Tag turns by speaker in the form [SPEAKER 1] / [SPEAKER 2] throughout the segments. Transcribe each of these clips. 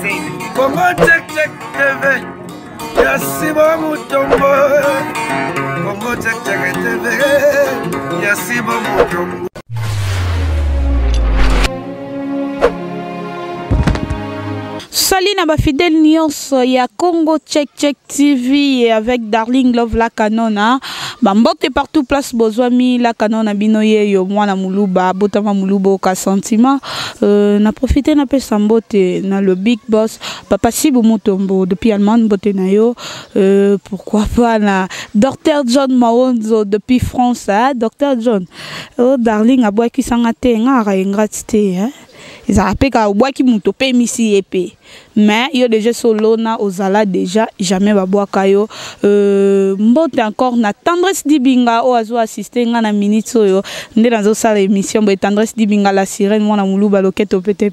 [SPEAKER 1] Congo check check TV. Yasiba Mutombo. Congo check check TV. Yasiba Mutombo.
[SPEAKER 2] Salut na ba fidèle nyonso ya Congo Check Check TV avec Darling Love la Canona. Bambote partout place bozwami la Canona binoye yo mwana muluba botama mulubo ka sentiment na profiter na pesa mbote na le big boss Papa Sibu Mutombo depuis Allemagne bote na yo pourquoi pas na Dr John Maonzo depuis France Dr John oh Darling abwa ki sangate ngara ingratité hein. Ils appellent qu'à boire qui monte pe misi épée mais yo déjà solo na ozala déjà jamais ba boire kayo mbote encore na tendresse dibinga o azo assister nga na minute yo ndé dans sa émission ba tendresse dibinga la sirène mona muluba loketo pété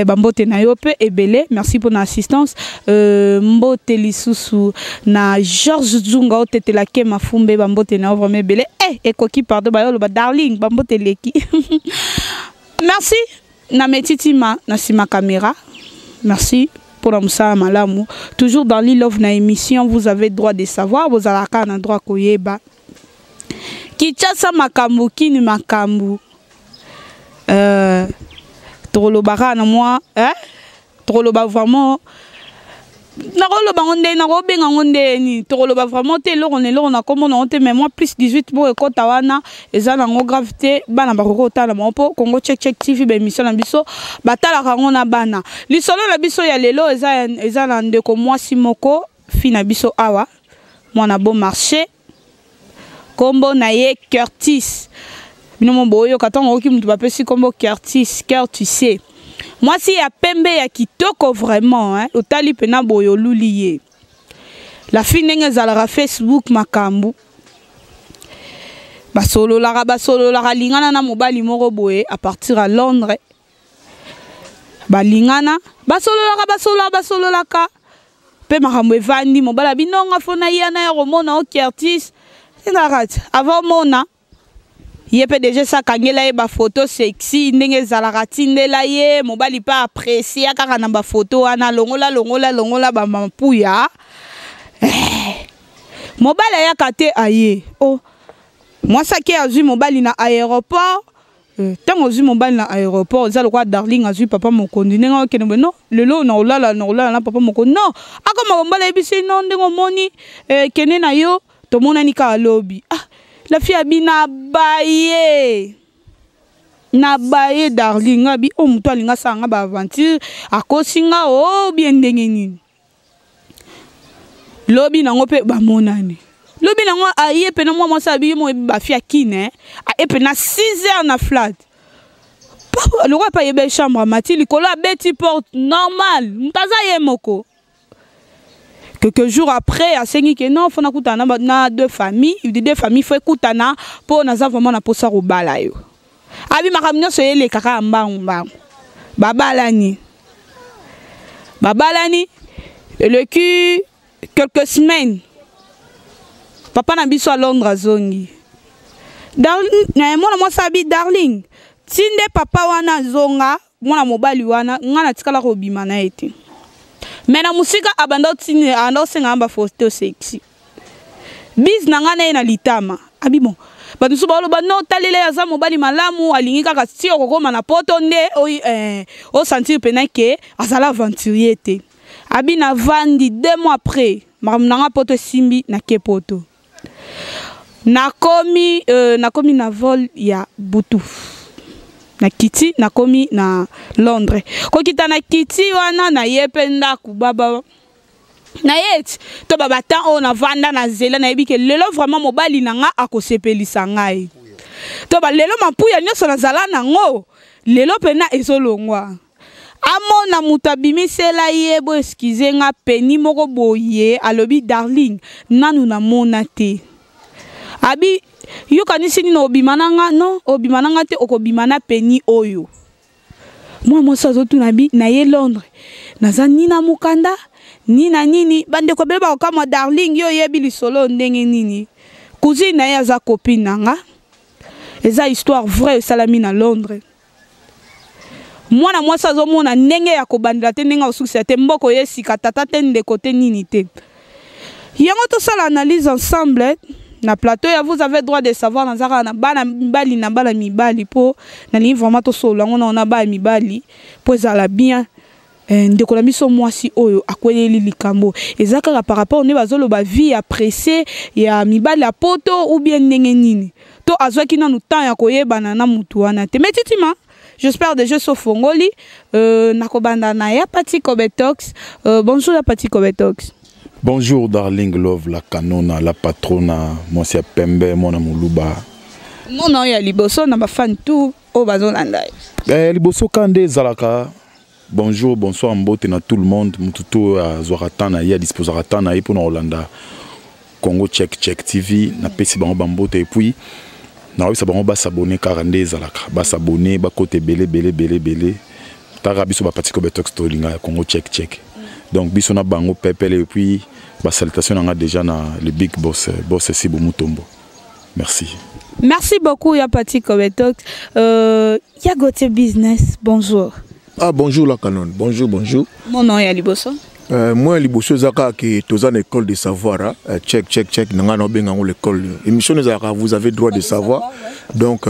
[SPEAKER 2] ba mbote na yo pe ebele merci pour l'assistance mbote lisusu na Georges Zunga o tete la ke mafumbe ba mbote na vraiment ebele et koki pardon ba yo ba Darling ba mbote leki merci na metitima na sima caméra. Merci pour la moussa malamu. Toujours dans l'Ilove na émission, vous avez droit de savoir, vous avez un droit koyeba. Kichasa makambu kini makambu. Trolobara na moi, troloba vraiment. Naroloba ngonde narobenga ngonde ni troloba vraiment te lo on est là on a comme on a mais moi plus 18 pour ko tawana eza na gravité bana bakoko tala mo Congo Check Check TV ba émission na biso batala kango na bana lisolo na biso ya lelo eza na ndeko mwasi moko fina biso awa mwana bon marché kombo na ye Curtis bino mo boyo katongo oki mutu bapesi kombo Curtis cœur tu sais. Moi si ya pembe ya kitoko vraiment hein otali pena boyo luliye la fille nenge zala Facebook makambu basolo la lingana na mobali moko boye à partir à Londres balingana basolo la ka pe makambu evandi mobala binonga fona yana ya romona o Curtis inarat avant mona yepe déjà ça kangela ye ba photo sexy ndenge zalaka tindela ye mobali pa apprécier kaka na ba photo ana longola ba mampuya mobali ya kate aye oh moi ça qui a vu mobali na aéroport tant ozu mobali na aéroport za lokwa Darling azu papa mokondi ndenge okene non lelo na olala na papa mokondi non akoma mobali ebisi non ndenge moni kene na yo to mona ni ka lobby la fille abina baye Darling abi o muto alinga sanga ba aventure akosinga o bien ndenge nini lobi nango pe ba monani lobi nango aye pe na moi sabi mo ba fille akine a pe na 6 heures na flat papa le roi pa yebe chambre mati likolo abeti porte normal mutaza ye moko. Quelques jours après, à Sengi que non, faut na deux familles, deux familles faut écoutana pour naza vraiment na posa au balayo. Abi makamnyo so yele kaka mbamba. Babalani, le cul quelques semaines. Papa na biso à Londres zongi. Darling, moi sabi Darling. Tinde papa wana zonga, mwana mobali wana, ngana tikala ko bimana ete. Mais na musika abando tine ando senga amba photo sexy biz nangana na litama abi bon ba nusu ba lo ba no talele ya za mobali malamu alingi kaka ti okokoma na poto nde o sentir penake azala aventurier te abi na vandi 2 mois après nanga poto simbi na ke poto nakomi na vol ya butu na kiti nakomi na Londres ko kita na kiti wana na yependa kubaba na yet to baba tan on na vanda na zela na yebike lelo vraiment mobali nanga akosepelisa ngai to ba lelo mapuya nyoso na zala nango lelo pena ezolongwa amona mutabimisela yebo excuse nga peni moko boye alobi Darling nanu na mona te abi yo kanisi ni obimananga non obimananga te okobimana peni oyo moi ça zo tuna bi na ye Londres nazani na mukanda ni na nini bande ko beba kama Darling yo yebi lisolo ndenge nini cousine na ya za copine nanga eza histoire vraie salami na Londres mwana mwasi azomona ndenge ya kobandela te ndenge osukisa te mboko yesika tata te ndeko te nini te yango tosala analyse ensemble na plateau ya vous avez droit de savoir nazaka na bana mibali na bana mibali po na ligne vraiment tosolo yango na bana mibali po ezala bien ndeko na biso mwasi oyo akweleli likambo ezaka par rapport ne bazoloba vie appréciée ya mibali ya poto ou bien ndenge nini to azwaki nanu temps ya koyebana na mutu wana te metitima j'espère déjà sofongoli nakobanda na ya Pati Kobetox bonjour ya Pati Kobetox.
[SPEAKER 3] Bonjour Darling Love la Kanona la patrona mwasi ya pembe mwana muluba
[SPEAKER 2] non ya liboso na ba fan tout o bazolanda
[SPEAKER 3] liboso kande zalaka. Bonjour, bonsoir, mbote na tout le monde. Mututu Zoratana, ya disposaratana et pour Holanda. Congo Check TV, na pesi bango bambote et puis na wisa bango ba s'abonner 42 zalaka. Ba s'abonner, ba côté belé. Tara biso ba Pati Kobetox tolinga Congo Check. Donc biso na bango pepele et puis ba salutation nga déjà na le big boss Sibo Mutombo. Merci.
[SPEAKER 2] Merci beaucoup ya Pati Kobetox. Ya Gote Business, bonjour.
[SPEAKER 4] Ah bonjour la Canon, bonjour.
[SPEAKER 2] Mon nom est Liboso.
[SPEAKER 4] Moi Liboso Zaka qui est aux école de savoir, check, nanga benga l'école. Émission Zaka, vous avez droit de savoir. Donc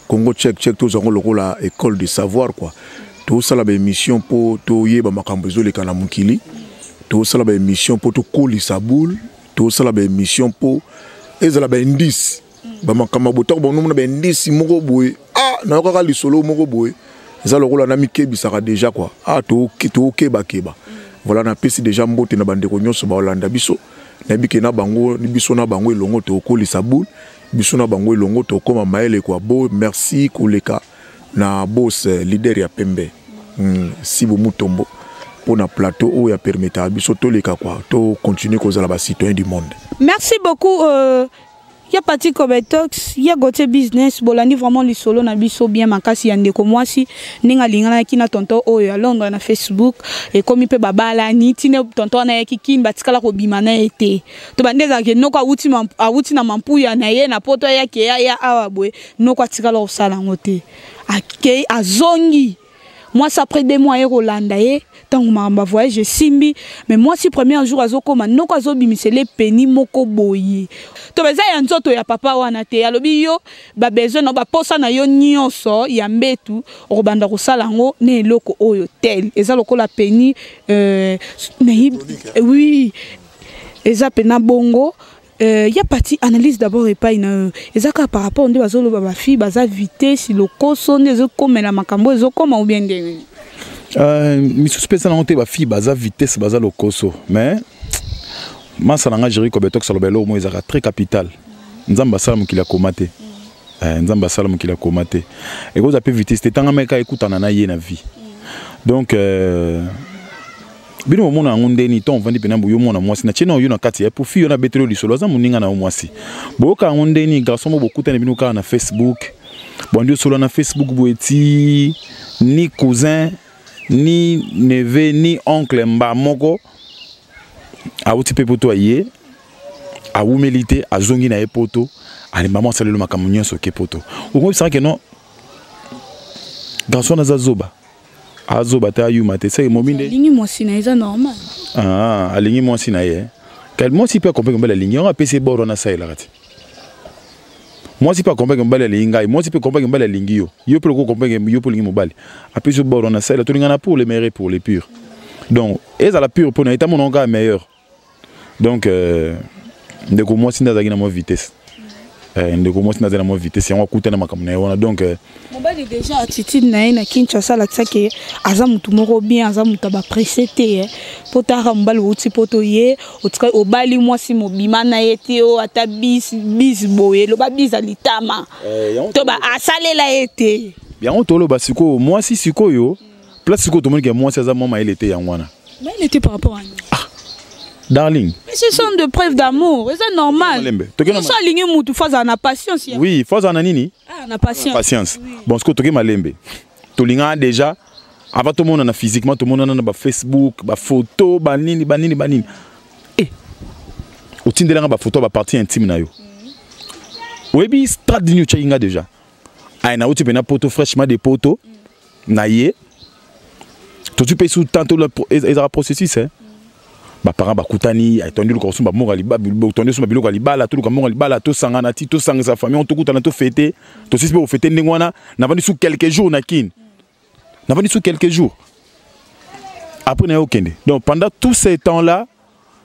[SPEAKER 4] Congo check tous ont le rôle à école de savoir quoi. Tout ça la émission pour tout yé ba makambozo le kana mukili. Tout ça la émission pour tout koli saboul. Tout ça la émission pour ezala ba indice. Ba makamboto bon nous na indice moko boy. Ah na ko ka li solo moko boy. Ça le rôle na mikebi sera déjà quoi ah to keba voilà na pesi déjà mbote na bandeko nyonso ba Holanda biso na bike na bango ni biso na bango elongo to ko lisaboul biso na bango elongo to koma maele quoi bo merci koleka na boss leader ya pembe Sibo Mutombo pour na plateau où ya permettre biso to leka quoi to continuer kozala ba citoyen du monde.
[SPEAKER 2] Merci beaucoup ya Pati Kobetox, ya Gote Business, bolandi vraiment li solo na biso bien makasi ya ndeko mwasi ninga lingana kina tonto oyo ya Londres na Facebook et komi pe babala ni tine tonto na yaki kin batikala ko bimana ete to bandeza ke noko awuti na mampuya na ye na poto yake ya awabwe noko atikala osala ngote akei azongi moi ça après 2 mois Rolanda ye tant ma voyage simbi mais moi si premier jour azokoma noko azobimisele peni moko boye to beza ya nzoto ya papa wana te alobi yo ba besoin no ba posa na yo nyonso ya mbetu okobanda kosala ngo ne eloko oyo tel eza lokola peni oui eza pena bongo y a parti analyse d'abord et pas une ezaka par rapport nde bazolo ba fille baza vitesse lokoso nde ezokomela makambo ezokoma ou bien ndenge
[SPEAKER 3] misu spécial na ba fille baza vitesse baza lokoso mais masala nga Jerry Kobetox lobelo mo ezaka très capital nzamba sala mukila komate nzamba sala mukila komate et vous appelez vitesse tanga meka ekutana na ye na vie donc bino mona ngondeni ton vandi pena buyo mona mwasi na chena yo na kati ya pour fille na betelo lisolo za muninga na mwasi boka ngondeni garçon mo bokutana bino ka na Facebook bondio solo na Facebook boeti ni cousin ni neveu ni oncle mba moko awuti pe poto aye awumelite azongi na epoto ali maman salelo makamunyo so ke poto ngo bisa ke no garçon na zazoba azoba ta yuma te c'est mominde
[SPEAKER 2] lingi mwasi na eza normal
[SPEAKER 3] alingi mwasi na ye quel mwasi peut comprendre mbala lingi on a pc boro na ça la rati mwasi peut comprendre mbala linga mwasi peut comprendre mbala lingi yo peut comprendre yo pour lingi mobali a pc boro na ça la tolinga na pour les meilleurs pour les purs donc eza la pure pour na eta mon onga meilleur donc ndeko mwasi ndaza na mo vitesse ndeko mwasi ndaza na mo vitesse yango kutana makamuna yona donc
[SPEAKER 2] mobali déjà attitude na ina Kinshasa la tsake aza mutu moko bien aza mutu ba précété potara mbali uti poto ye otika obali mwasi mobima na yete o ata bis boye lo ba bisa litama to ba asalela ete
[SPEAKER 3] bien tolo ba siko mwasi siko yo place siko to monike mwasi aza mama il était yangwana
[SPEAKER 2] mais il était par rapport à nous.
[SPEAKER 3] Darling.
[SPEAKER 2] Mais ce sont des preuves d'amour, c'est normal. Ça aligné mutu faza na patience.
[SPEAKER 3] Oui, faza na nini?
[SPEAKER 2] Ah, na patience.
[SPEAKER 3] Patience. Oui. Bon, ce que toke malembe. Tolinga déjà avant tout le monde na physiquement tout le monde na ba Facebook, ba photo, ba nini. Eh. Otindela ba photo ba partie intime na yo. Webi strat dinu chinga déjà. Ay na uti pena poto fraîchement des potos na ye tu peux sous tantôt le processus hein. Ba parents ba kutani atondi le korso ba monga liba tondi so mabilo libala tout le monga libala to sangana ti to sanga sa famille on to kutana to fêter to sisi be fêter ndengwana na vandi sous quelques jours na kin na vandi sous quelques jours après na okende donc pendant tous ces temps là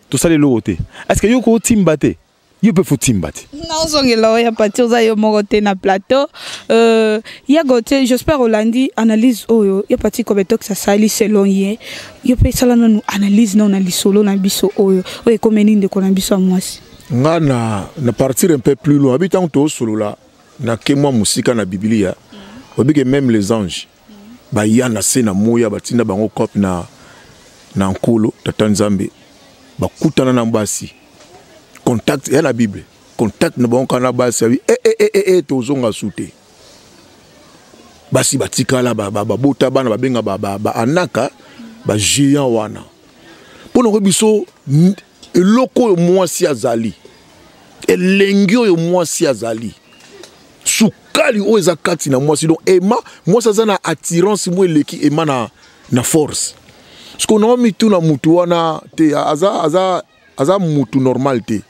[SPEAKER 3] tout ça les loté est-ce que yoko timbate you peut faut timbate
[SPEAKER 2] non zongela ya partir za yo moroté na plateau ya gote j'espère Olandi analyse oyo ya parti ko betok ça sali selon ye yo pe sala no analyse non na lisolo na biso oyo oyo komeni ndeko na biso amwasi
[SPEAKER 4] ngana na partir un peu plus loin habitant to solo là na kemwa musika na biblia obike même les anges ba yana sena moya batinda bango cop na nkolo tata nzambe bakutana na mbasi contact ya la Bible contact na bon kana basi tozonga sute basi batikala bota bana babenga anaka ba géant wana pono biso eloko mwasi azali elengio yo mwasi azali sukali o ezakati na mwasi donc ema mwasi azana attirance mo eleki ema na force parce qu'on a mis tout na mutu wana te aza mutu normal te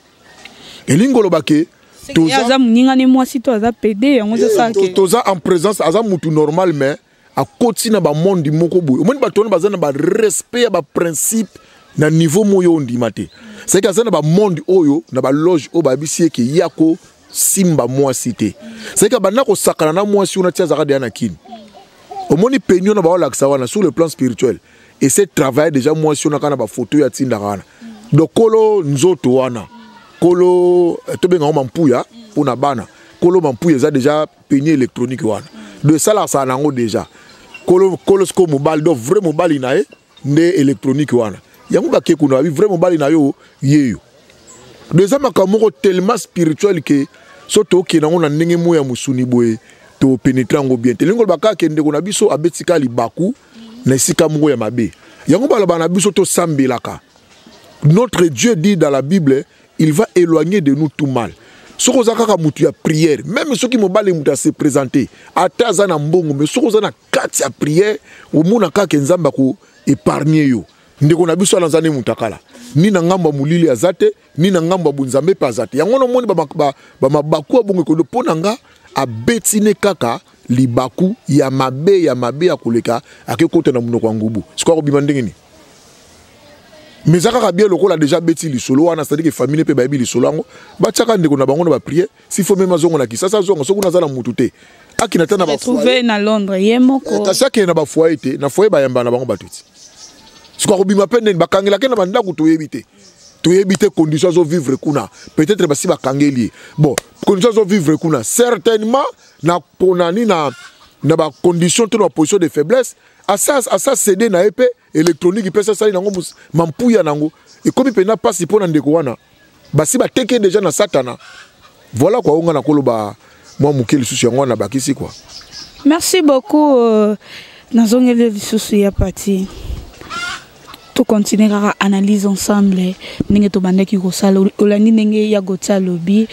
[SPEAKER 4] elingolo bake
[SPEAKER 2] toza muninga ne mwasi to aza pédé yango ça ke
[SPEAKER 4] toza en présence aza mutu normal mais à côté na ba monde moko boy omoni batona bazana ba respect ba principe na niveau moyo ndimate c'est que azana ba monde oyo na ba loge o ba bisi ke yako simba mwasi te c'est que bana ko sakana na mwasi una tia zaka de na kin omoni penyo na ba wala wana sur le plan spirituel et c'est travail déjà mwasi una kana ba photo ya tinda kana donc kolo nzoto wana kolo tobenga mampuya pona bana kolo mampuya za déjà peigné électronique wana de ça là ça nango déjà kolo sko mobile do vrai mobile inae nde électronique wana yango ba ke kuna vrai mobile na yo yeyo de ça makamoko tellement spirituel que soto ke nango na ndenge moya musuni boye to pénétrer ngo bien telingo baka ke ndeko na biso abetika libaku na sika moko ya mabe yango bala bana biso to sambelaka. Notre Dieu dit dans la Bible, il va éloigner de nous tout mal. Ce qu'on a mutu ya prière, même ceux qui m'ont balé mutu à se présenter, ataza na mbongo, mais ceux qu'on a kati ya prière, au mona ka kenzamba ko épargner yo. Ndeko na biso lanzane mutakala. Ni na ngamba mulili azate, ni na ngamba bunzambe pa azate. Yango no moni ba mabaku abongo ko ponanga a betine kaka libaku ya mabe ya koleka akekota na munoko ngubu. Siko ko bimandenge ni. Mais ça a bien le rôle a déjà bêti les solo on a c'est-à-dire que famille peut baby les solo ba tchaka ndeko na bango na ba prier s'il faut même azongo na ki ça zongo soko na za na mutute akinata na ba
[SPEAKER 2] trouver na Londres yemoko
[SPEAKER 4] ta chaka na ba foyer te na foyer ba yamba na bango batuti siko ko bima pende ba kangela ke na banda ku to yebite conditions zo vivre kuna peut-être ba si ba kangeli bon conditions zo vivre kuna certainement na ponani na ba condition to na position de faiblesse à ça céder na épée électronique peut ça nango mampuya nango et comme il peut na pas si pona ndeko wana basi ba teke déjà na satana voilà quoi on a koloba moi mukeli susu yango na bakisi quoi.
[SPEAKER 2] Merci beaucoup nazongele susu ya parti tout continuera à analyser ensemble ninge to bandeki ko sala Olandi ninge ya gotsa lobby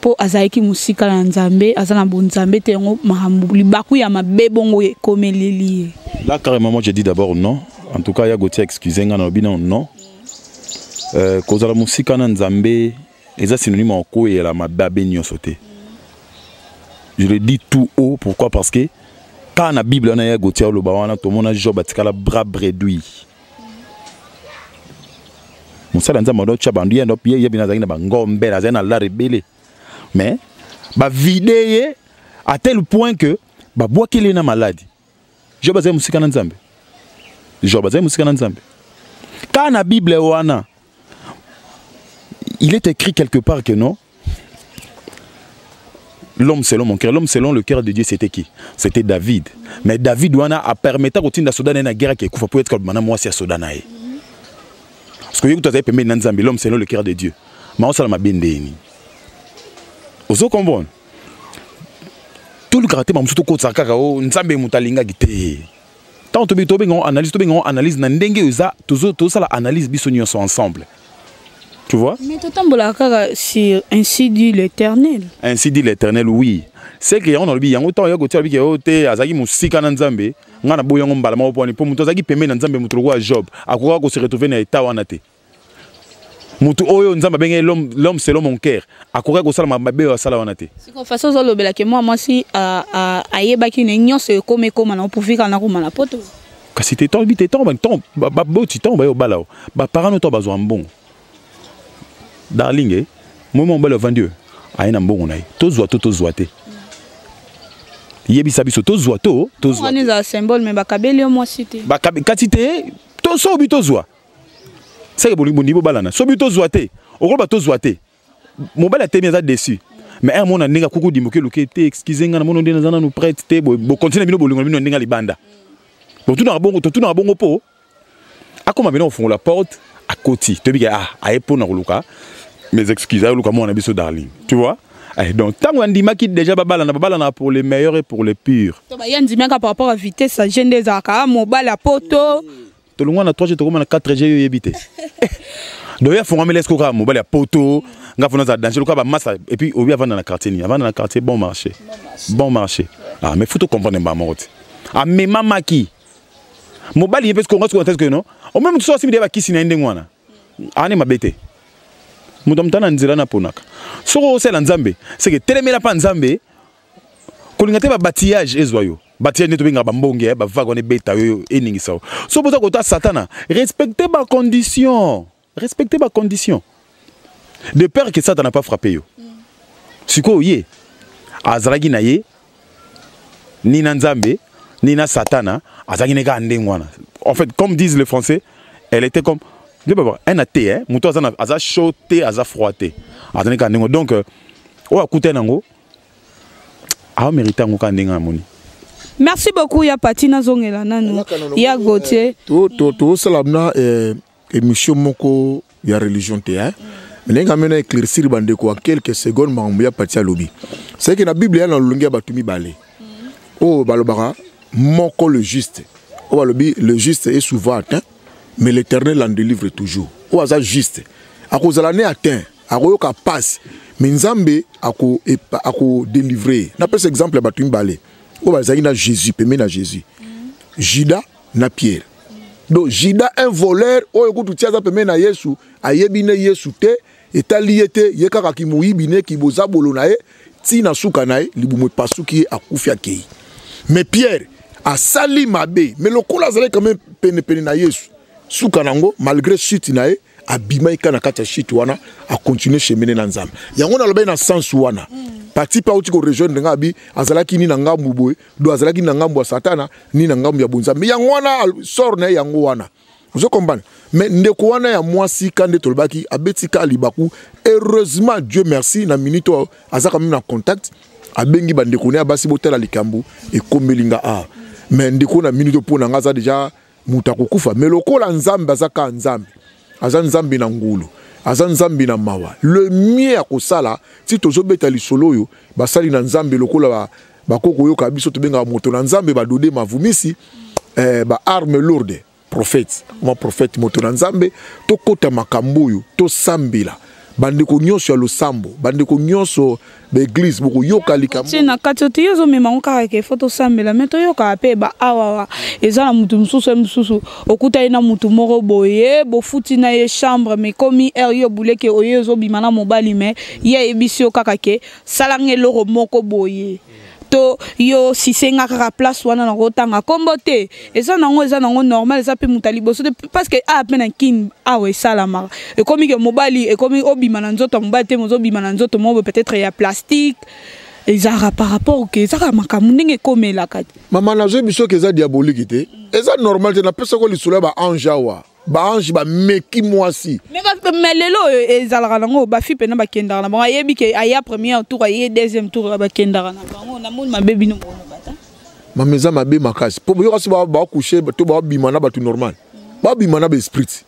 [SPEAKER 2] po azaiki musika na nzambe azana bonzambe te ngo mahambu libaku ya mabebongo komeleli.
[SPEAKER 3] Là carrément moi je dis d'abord non. En tout cas ya Gauthier excusez nga na bino non. Kozala musika na nzambe eza synonyme oko ya la mababe nyonso te. Je le dis tout haut pourquoi parce que quand la Bible on a ya Gauthier lo bawana to mona Job atikala bras bredouille. Musala nzambe do chabandu ya ndop ye bina zangina bangombe la zana la rebelle. Mais ba videye à tel point que ba bois qu'il est na maladie. Job azay musika na nzambe. Job azay musika na nzambe. Quand la Bible wana il est écrit quelque part que non. L'homme selon mon cœur, l'homme selon le cœur de Dieu, c'était qui? C'était David. Mais David wana a permettre au tinda Soudan na guerre qui kufa pour être comme moi c'est Soudan na. Parce que vous avez permis na nzambe l'homme selon le cœur de Dieu. Ma osala mabendeni. Ozo comprendre. Tout le caractère mamsuto ko tsaka o nzambe mutalinga gite. Tant to bengo analyse na ndenge uza tozo sala analyse biso nyonso ensemble. Tu vois?
[SPEAKER 2] Mais tout le c'est ainsi dit l'Éternel.
[SPEAKER 3] Ainsi dit l'Éternel, oui. C'est que on a le bien autant ya gotia biki ote azaki musika na nzambe ngana boyongo mbala ma oponi po muto azaki pembe na nzambe muto kwa job akoka ko se retrouver na état wana te muto oyo nzambe benge l'homme selon mon cœur akoka ko sala mabe wa sala wana te
[SPEAKER 2] c'est ko façon zo lobela ke moi si ayebaki ne nyonso ekome koma na opufika na kuma na poto
[SPEAKER 3] kasi te to bité to ba boti to ba yo balao ba parano to bazwa mbongo darling moi mon bel vendu ayina mbongo na to zwa te yebisa biso tozwa to
[SPEAKER 2] on est un symbole mais bakabeli au moins cité
[SPEAKER 3] bakatite to sobi tozwa c'est que boni bo balana sobi tozwa te okoloba tozwa te mobile temi za dessus mais un mona ninga kuku dimoke loke te excusez nga na mono ndena zana nous prête te bo continuer bino bolingo bino ndinga libanda bo tout na bongo po akoma bino ofungo la porte à côté to bi aepo na koluka mes excuses luka mona biso darling tu vois. Donc, tant qu'on dit que déjà babala pour les meilleurs et pour les purs.
[SPEAKER 2] Il y a par rapport à la vitesse, ça gêne des accords, mobile à poto.
[SPEAKER 3] Tout le monde a 3G, tout le monde a 4G, il y a habité. Donc, il faut ramener l'escoca, mobile à poto, il faut danger, et puis, on va dans la quartier, avant dans la quartier, bon marché. Bon marché. Ah, mais il faut comprendre, ah, mais maman qui mobile, il y a parce qu'on a que non. Au même temps, si vous avez qui s'y n'a pas, ah, n'est ma bête. Mutamtana nzira na ponaka. Soko osela nzambe, c'est que telemela pa nzambe. Kolingate ba batillage ezwayo. Batillage neto benga ba mbonge, ba vague on beta yo eningisa. So boza kota satana, respectez ba condition. Respectez ba condition. De peur que Satan n'a pas frappé yo. Siko ye. Azalagi na ye. Ni na nzambe, ni na satana, azalagi neka ndengwana. En fait, comme disent les Français, elle était comme un athée, hein, mouton aza chaudé, aza froidé. Donc, on a coûté nango, a mérité un kandenga moni.
[SPEAKER 2] Merci beaucoup ya Patina Zongela nanu, ya Gauthier.
[SPEAKER 4] To salamna émission moko ya religion te hein. Mais nga mena éclaircir bande ko en quelques secondes mambo ya Patia lobby. C'est que la Bible ya na lungia batumi balé. Oh balobara moko le juste. Oh balobi le juste est souvent atteint. Mais l'Éternel en délivre toujours. Ou à ça juste. À cause de l'année atteint, à cause de passe, mais Nzambe a délivré. On appelle cet exemple à Balé. Ou à ça il a Jésus, pémé na Jésus. Judas na Pierre. Donc Judas un voleur, ou écoute tu as pémé na Yesu, a yebine Yesu te, et taliete yekaka ki mouyibine ki boza bolonae, ti na soukanae, libume pasuki a koufia kei. Mais Pierre a sali mabe, mais le kola zale quand même pene na Yesu. Soukanango malgré chute nae abima ikana kata chute wana a continuer cheminer na nzambe yango na lobe na sens wana parti pa uti ko rejoindre ngabi azalaki ni na ngambu boy do azalaki na ngambu ya satana ni na ngambu ya bonza mais yango wana sort na yango wana vous comprenez mais ndeko wana ya mwasi kande tolbaki abetika libaku heureusement Dieu merci na minute azaka même na contact abengi bandeko ne abasi botela likambu e komelinga a mais ndeko na minute pona ngaza déjà mutakukufa mais lokola nzambe azaka nzambe aza nzambe na ngulu aza nzambe na mawa le mieux akosala ti tozobeta lisolo yo basali na nzambe lokola bakoko yo kabiso tobenga moto na nzambe badode mavumisi ba arme lourde prophète mon prophète moto na nzambe to kota makambo yo to sambela bandeko nyonso ya losambo bandeko nyonso l'église boko yoka likambo
[SPEAKER 2] na katoto yozo mema onka ke photo sambela meto yoka pe ba awa eza na mutu mususu okuta ina mutu moko boye bo futi na ye chambre mais komi yo buleke oyezo bimana mobali me ye ebisio kaka ke salange loro moko boye to yo si senga kaka place wana na kotanga kombote eza nango normal eza pe mutali boso parce que a pena kin awe salama e komi ke mobali e komi obima na nzoto mobali te mozo bima na nzoto mo peut-être ya plastique ezara par rapport ke ezara makamu ndenge komela kati
[SPEAKER 4] mama na zo biso ke eza diabolique te eza normal te na pesa ko lisolo ba anjawa ba ange ba meki mwasi
[SPEAKER 2] mais lelo ezalaka nango ba fi pena ba kendara na ba yebi ke aya premier tour aya deuxième tour ba kendara na bango na mon mabebi no bono bata
[SPEAKER 4] mameza mabe makasi po yo kasi ba coucher to ba bima na ba tout normal ba bima na ba esprit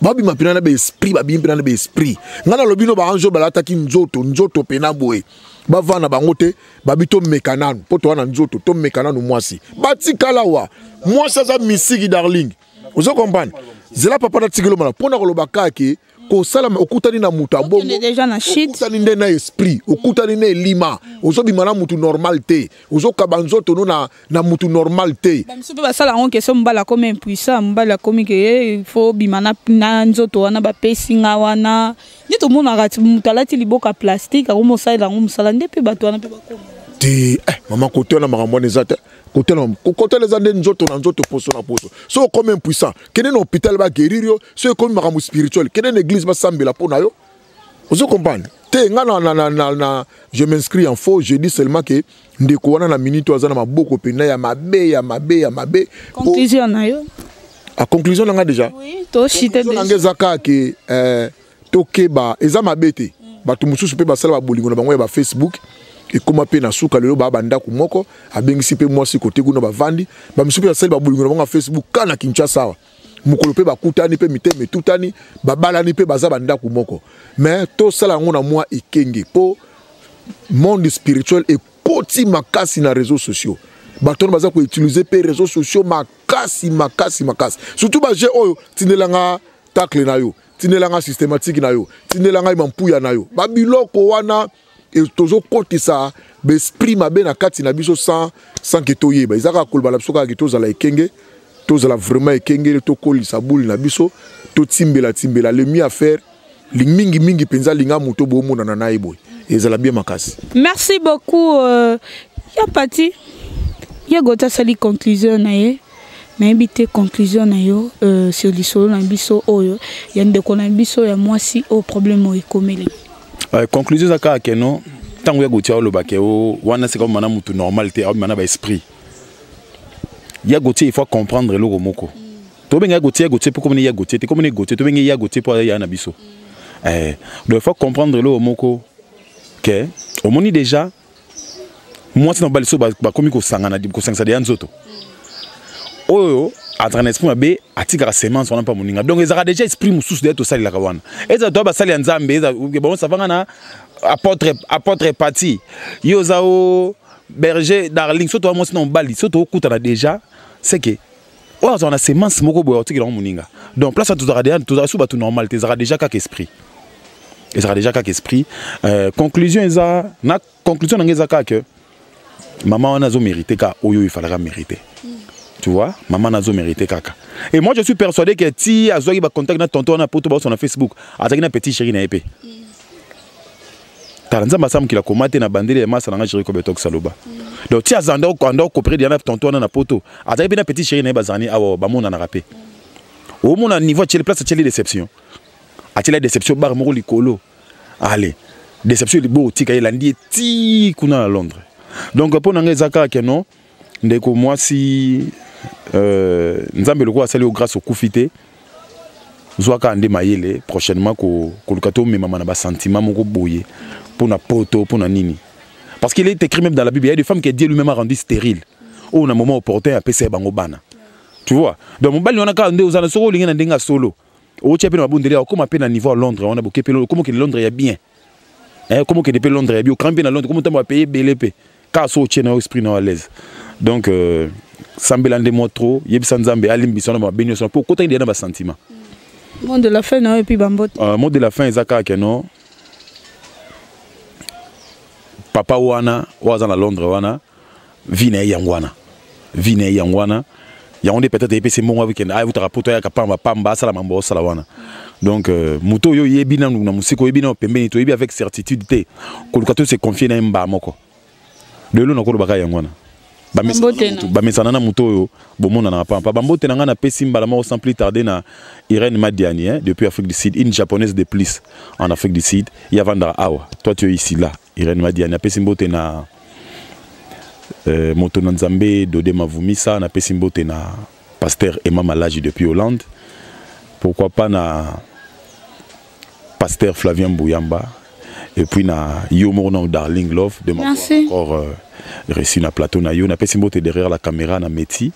[SPEAKER 4] ba bima pena na ba esprit ba bima na ba esprit ngana lobino ba ange ba lataki nzoto pena boye ba vana bango te ba bito mekananu po to wana nzoto to mekananu mwasi ba tikala wa mwasi za misiki darling vous comprenez zela papa na tikelo mala pona ko lobaka ke ko sala okutani na mutu abongo
[SPEAKER 2] déjà na shit
[SPEAKER 4] okutani nde na esprit okutani na lima ozobima na mutu normal te ozokaba nzoto no na mutu normal te
[SPEAKER 2] bamisupe basala ngo question mbala comme impuissant mbala comme que il faut bima na nzoto wana bapesi nga wana nito mona kati mutu alati liboka plastique akomosalela ngo mosala nde mpe bato wana mpe bakoma
[SPEAKER 4] te mama kote na makambo eza te kote les ande nzoto na nzoto poso na poso so comme impuissant kene na hôpital ba guérir yo so comme makambo spirituel kene na église ba sambela pona yo vous comprenez te nga na je m'inscris en faux je dis seulement que ndeko wana na minute azana maboko pena ya mabe
[SPEAKER 2] conclusion na yo
[SPEAKER 4] a conclusion nga déjà
[SPEAKER 2] oui to chité déjà
[SPEAKER 4] ngezaka ke tokeba eza mabete batu mususu pe basala ba bolingo na bango ya ba Facebook et comment pe na suka lelo ba banda ku moko abengisi pe mwasi kote kuna bavandi ba misupe ya sel ba bolingo na bango Facebook kana Kinshasa wa mukolo pe bakutani pe miteme tutani babalani pe baza banda ku moko mais to sala ngo na moi ikenge po monde spirituel et koti makasi na réseaux sociaux baton baza ko utiliser pe réseaux sociaux makasi surtout ba je oyo tinelanga tacle na yo tinelanga systématique na yo tinelanga mampuya na yo ba biloko wana et toujours côté ça l'esprit m'a bien à kati na biso sans que toyeba izaka kolba la biso ka to za la ekenge to za la vraiment ekenge to koli sa boule na biso to timbela le mieux à faire li mingi penza linga muto bo mona na naiboy ezala bien makasi.
[SPEAKER 2] Merci beaucoup ya pati ya gota sali conclusion na ye mais bité conclusion na yo sur lisolo na biso oyo ya ndeko na biso ya mwasi au problème o ekomeli.
[SPEAKER 3] Conclusion zaka keno tango ya gotia lo bakeo wana c'est comme mana mutu normalité au mana ba esprit ya gotia il faut comprendre le moko to benga gotia pour comme ya gotia te comme ne gotia to benga ya gotia pour ya na biso donc il faut comprendre le moko que au moni déjà moi c'est dans baliso ba komi ko sangana ko sangsa de nzoto oyo atran esprit mabe atika semence on pas moninga donc ils aura déjà esprit mususu d'être au sali la kawana eza to ba sali nzambe eza bon ça va na apôtre parti yozao berger darling soto moi sinon bali soto kutana déjà c'est que oh on a semence moko boyo tiki la moninga donc place tout aura sous tout normal tu aura déjà quelque esprit ils aura déjà quelque esprit conclusion eza na conclusion ngeza que maman on a zo mérité ka oyo il fallait mériter. Tu vois, maman n'a pas mérité caca. Et moi je suis persuadé que si Azoui va contacter tonton na poto sur Facebook, attaquer na petit chéri na épée. Taranza masam qui la comate na bandele massa na chéri ko betok saloba. Donc si azanda ko ando ko près na tonton na poto, attaquer na petit chéri na bazani awo ba mona na rapé. Au mon niveau chez place chez les déceptions. A chez la déception bar moko likolo. Allez, déception libo tika elandi ti kuna à Londres. Donc pour nanga zaka que non, ndeko moi si nzambe loko asali au grâce au kufite zwaka ande mayele prochainement ko lukato me mama na ba sentiment moko boye pour na poto pour na nini parce qu'il est écrit même dans la Bible il y a des femmes que Dieu lui-même a rendu stériles au na moment opportun a pese bango bana tu vois donc mon bali on a ka ande ozana soko linga ndenga solo o tchepe na bundeli comme appel à niveau à Londres on a boké pelo comment que Londres ya bien comment que depuis Londres ya bien quand bien à Londres comment tu vas payer BLP ka so tchena esprit na à l'aise donc sambelande moi trop yebisa nzambe alimbiso na benyo so pour côté de na ba sentiment
[SPEAKER 2] monde de la fin non et puis bambote
[SPEAKER 3] monde de la fin ezaka que non papa wana waza na Londres wana vine yangwana yangonde peut-être epé c'est mon weekend ay vuta rapporto ya kapamba pamba sala mambo sala wana donc muto yo yebi na musiko yebi na pembeni to yebi avec certitude te ko lukato se confier na mba moko lelo na ko baka yangwana bamesana na muto yo bomona na pampa bambote na nga na pesi mbala moko sans plus tarder na Irène Madiani depuis Afrique du Sud une japonaise de plus en Afrique du Sud ya vanda awa toi tu es ici là Irène Madiani na pesi mbote na moto na nzambe Dodé Mavumisa na pesi mbote na pasteur Emma Malaji depuis Hollande pourquoi pas na pasteur Flavien Bouyamba et puis na Yomo na Darling Love de encore reçu na plateau na yo na pesi mbote derrière la caméra na Meti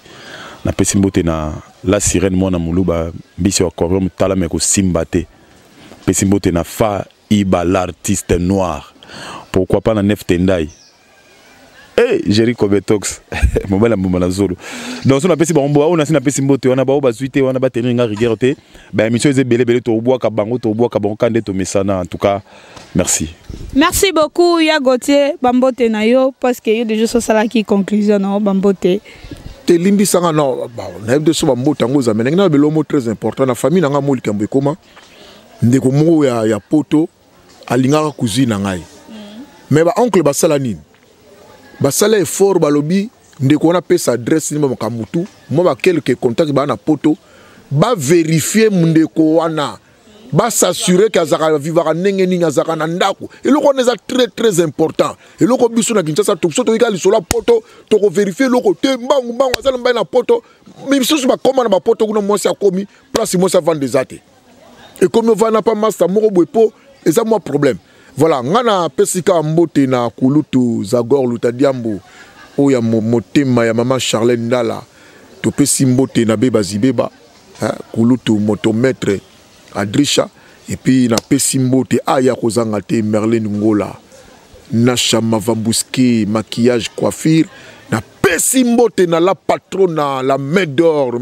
[SPEAKER 3] na pesi mbote na la sirène mona muluba biso encore tala meko simbate pesi mbote na Fa Iba l'artiste noir pourquoi pas na Nef Tendai Jerry Kobetox mobala mbala zolo donc on a pesi bombo on a sina pesi mbote on a ba bazuite on a ba tenir nga rigueur te ba émission eze belé to bois ka bango to bois ka bango kande to mesana en tout cas merci
[SPEAKER 2] beaucoup ya Gauthier bambote na yo parce que yo déjà ça la qui conclusion na bambote
[SPEAKER 4] te limbi sanga non ba na de so bambote ngo za menenga belo mot très important na famille nga moli kambo koma ndeko mo ya poto alinga cousine ngai mais ba oncle ba sala nini basala effort balobi ndeko on a pesa adresse ni mama kamutu moi ba quelques contacts ba na poto ba vérifier ndeko wana ba s'assurer que azaka vivra ndenge ni azaka na ndako eloko neza très important eloko biso na Kinshasa to so to ikali sola poto to ko vérifier eloko te mbangu azala mba na poto mais biso ba koma na ba poto kuna mwasi akomi place mwasi vendre des até et comme on va na pas master moko bwepo eza moi problème. Voilà, ngana pesika mbote na kulutu Zagor Lutadiambo oya motema ya maman Charlène Ndala to pesi mbote na beba zibeba kulutu motomètre Adrisha et puis na pesi mbote aya kozanga te Merlin Ngola Nasha Mavambuski maquillage coiffure na pesi mbote na la patronne la main d'or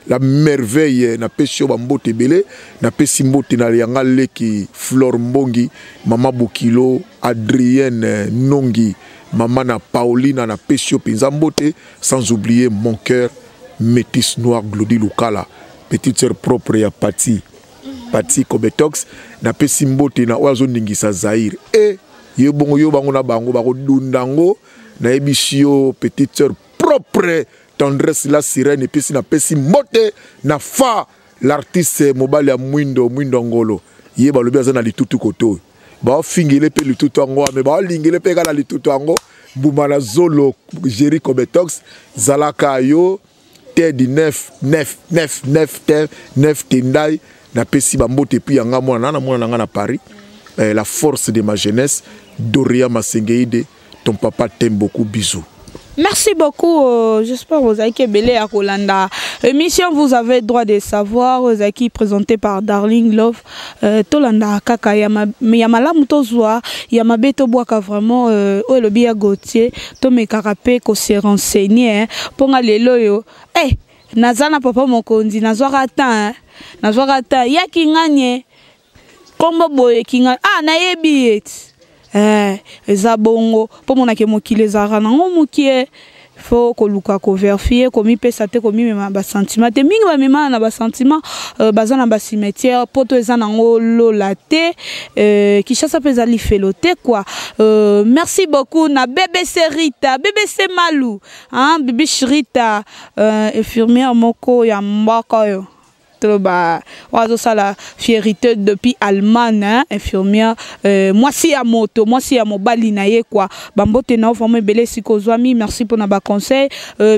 [SPEAKER 4] la merveille na pesi mbote belé na pesi mbote na yanga leki Flor Mbongi mama Bokilo Adrienne Nongi mama na Paulina na pesi pinza mbote sans oublier mon cœur métis noir Glody Lukala petite sœur propre ya Pati Kobetox na pesi mbote na oazo ningisa Zaire et yo bango na bango bako dundango na ebisio petite sœur propre tendresse la sirène et puis na pesi mote na fa l'artiste mobile ya Mwindo Ngolo ye ba lobi azana litutu koto ba fingile pe litutu ngo mais ba lingile pe kala litutu ngo bumana zolo Jerry Kobetox zalaka yo te di 9 tendai na pesi ba mbote puis nga mwana na Paris la force de ma jeunesse Doria Masengeide. Ton papa t'aime beaucoup, bisous.
[SPEAKER 2] Merci beaucoup, j'espère que vous avez belé à Rolanda. Émission, vous avez droit de savoir, vous avez présenté par Darling Love. Tolanda kaka yamala mutozwa yamabeto boaka vraiment le bia Gauthier to me karape ko se renseigner pour aller loyo. Nazana papa mokondi nazwaka ta ya kinganye kombo boye kinganye na yebi eza bongo po mona ke mokile zara nango mokie faut koluka ko vérifier komi pesa te komi mema ba sentiment te mingi ba mema na ba sentiment bazana ba cimetière poto eza nango lola te Kinshasa pesa li felote quoi. Merci beaucoup na BBC Rita BBC Malou bébé Rita infirmière moko ya mbaka yo oiseau ça la fierté depuis Allemagne infirmière moi si à moto moi si à mobali na ye quoi bambote na vraiment belé sikozwami merci pour na ba conseil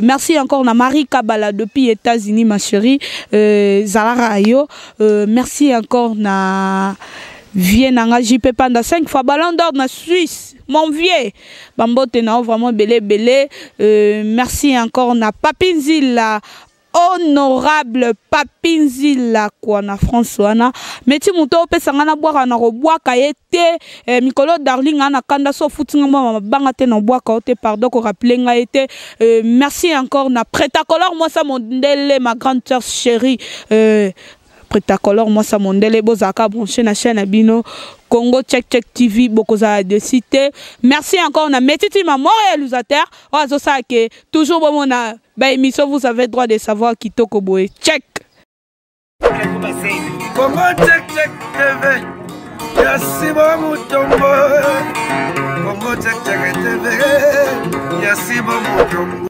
[SPEAKER 2] merci encore na Marie Kabala depuis États-Unis ma chérie Zalara yo merci encore na Vienna JP Panda 5 fois ballon d'or na Suisse mon vieux bambote na vraiment belé merci encore na Papinzila honorable Papinzila quoi na François meti muto pesa ngana boaka na robwaka ete mikolo Darling ana kanda so futinga mama banga te na boaka ote pardon ko rappeler nga ete merci encore na Prêt-à-Color moi ça mondele ma grande sœur chérie Prêt-à-Color moi ça mondele bozaka branché na chaîne bino Congo Check TV bokoza de cité. Merci encore na Metiti maman réalisateur oazo ça que toujours bon na ba émission vous avez droit de savoir kitoko boy check
[SPEAKER 1] Congo Check TV yasi bo mutombo Congo Check TV yasi bo mutombo